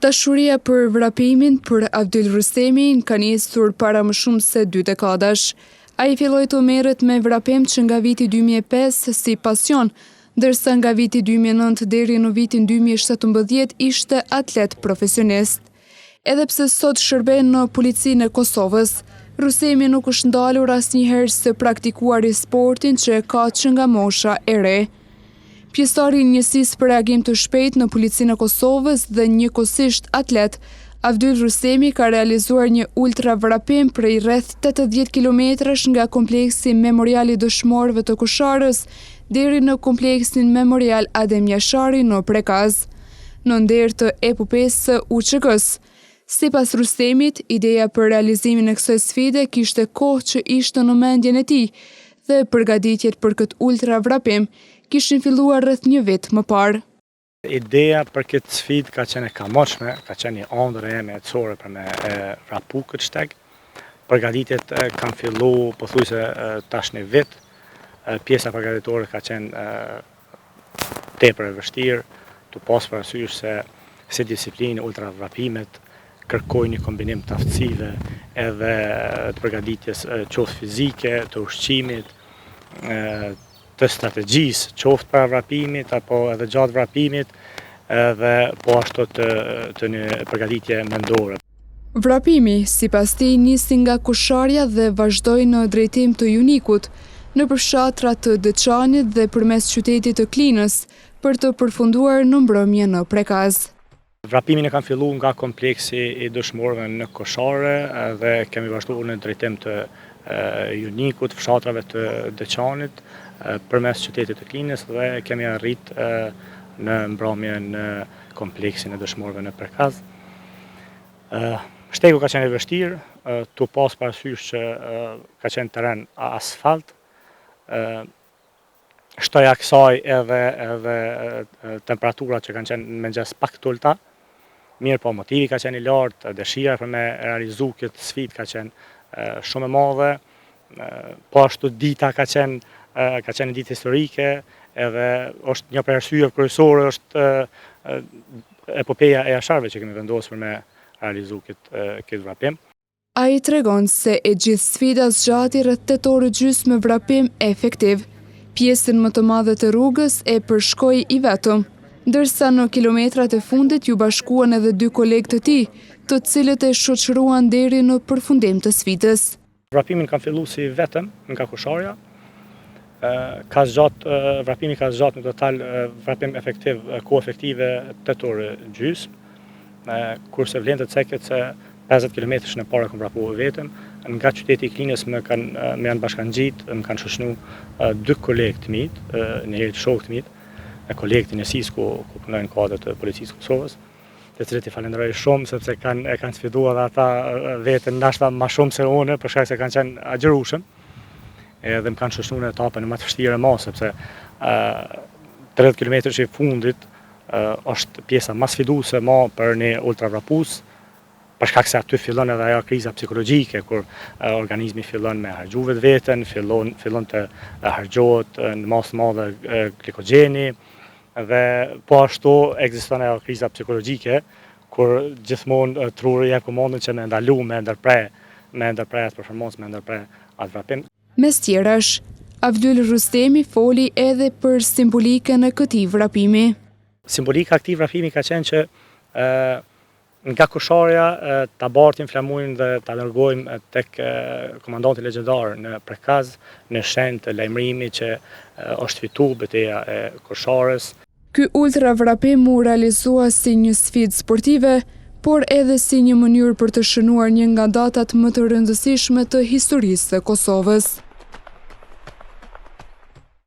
Dashuria për vrapimin për Abdyl Rustemin ka nisur para më shumë se 2 dekadash. Ai filloi të merret me vrapim që nga viti 2005 si pasion, ndërsa nga viti 2009 deri në vitin 2017 ishte atlet profesionist. Edhe pse sot shërben në policinë e Kosovës, Rustemi nuk është ndalur asnjëherë se praktikuari sportin që ka që nga mosha e re. Pjesëtari i njësisë për reagim të shpejtë në policinë e Kosovës dhe njëkohësisht atlet, Abdyl Rustemi ka realizuar një ultra vrapim prej rreth 80 kilometrash nga kompleksi memorial i dëshmorëve të Kusharës deri në kompleksin memorial Adem Jashari në Prekaz, në nder të epopesë së UÇK-s. Sipas Rustemit, ideja për realizimin e kësaj sfide kishte kohë që ishte në mendjen e tij dhe përgatitjet për këtë ultra vrapim kishin filluar rreth 1 vit më parë. Ideja për këtë sfidë ka qenë e kamotshme, ka qenë një ëndër e core për me vrapu këtë shteg. Përgatitjet kanë filluar pothuajse tash një vit. Pjesa përgatitore ka qenë tepër e vështirë, të pasur parasysh se si disiplinë ultra vrapimet kërkojnë një kombinim të aftësive edhe të përgatitjes qoftë fizike, të ushqimit, të strategjisë, qoftë para vrapimit apo edhe gjatë vrapimit, dhe po ashtu të një përgatitje mendore. Vrapimi, sipas tij, nisi nga Kusharja dhe vazhdoi në drejtim të Junikut, nëpër fshatra të Deçanit dhe përmes qytetit të Klinës, për të përfunduar në mbrëmje në Prekaz. Vrapimin e kanë filluar nga kompleksi i dëshmorëve në Kusharë dhe kemi vazhduar në drejtim të Junikut, fshatrave të Deçanit, përmes qytetit të Klinës dhe kemi arrit në mbrëmje në kompleksin e dëshmorëve në Prekaz. Shtegu ka qenë i vështirë, tu pas parasysh që ka qenë terren asfalt. Shtoja kësaj edhe temperaturat që kanë qenë mëngjes pak të ulta. Mirë po, motivi ka qenë i lartë, dëshira për me realizu këtë sfidë ka qenë shumë e madhe, po ashtu dita ka qenë ditë historike, edhe është një për arsyeve kryesore është epopeja e Jasharëve që kemi vendosur për me realizu këtë vrapim. Ai tregon se e gjithë sfida zgjati rreth 8 orë gjysmë me vrapim efektiv. Pjesën më të madhe të rrugës e përshkoi i vetëm, ndërsa në kilometrat e fundit ju bashkuan edhe 2 kolegë të tij, të cilët e shoqëruan deri në përfundim të sfidës. Vrapimin kanë filluar si vetëm nga Kusharja. Vrapimi ka zgjatur në total vrapim efektiv, kohë efektive 8 orë gjysmë, kurse vlen të ceket se 50 km në para kam vrapuar vetëm. Nga qyteti i Klinës më janë bashkangjit, më kanë shoqëruar 2 kolegë të mit, një herë të shokë të mit, kolegë të njësisë ku punojnë kuadër të policisë Kosovës, të cilët i falenderoj shumë sepse kanë sfiduar ata veten ndoshta më shumë se unë, për shkak se kanë qenë agjërueshëm. Edhe më kanë shoqëruar në etapën më të vështirë më sepse 30 km i fundit është pjesa më sfiduese më për një ultravrapues, për shkak se aty fillon edhe ajo kriza psikologjike kur organizmi fillon me harxhu veten, fillon të harxhohet në masë të madhe glikogjeni dhe po ashtu ekziston ajo kriza psikologjike kur gjithmonë truri jep komandën që me ndalu, me ndërprer atë performancë, me ndërprer atë vrapim. Mes tjerash, Abdyl Rustemi foli edhe për simbolikën e këtij vrapimi. Simbolika e këtij vrapimi ka qenë që nga Kusharja ta bartim flamurin dhe ta dërgojmë tek komandanti legjendar në Prekaz në shenjë të lajmërimit që është fituar betejë e Kusharës. Ky ultra vrapim u realizua si një sfidë sportive, por edhe si një mënyrë për të shënuar një nga datat më të rëndësishme të historisë së Kosovës.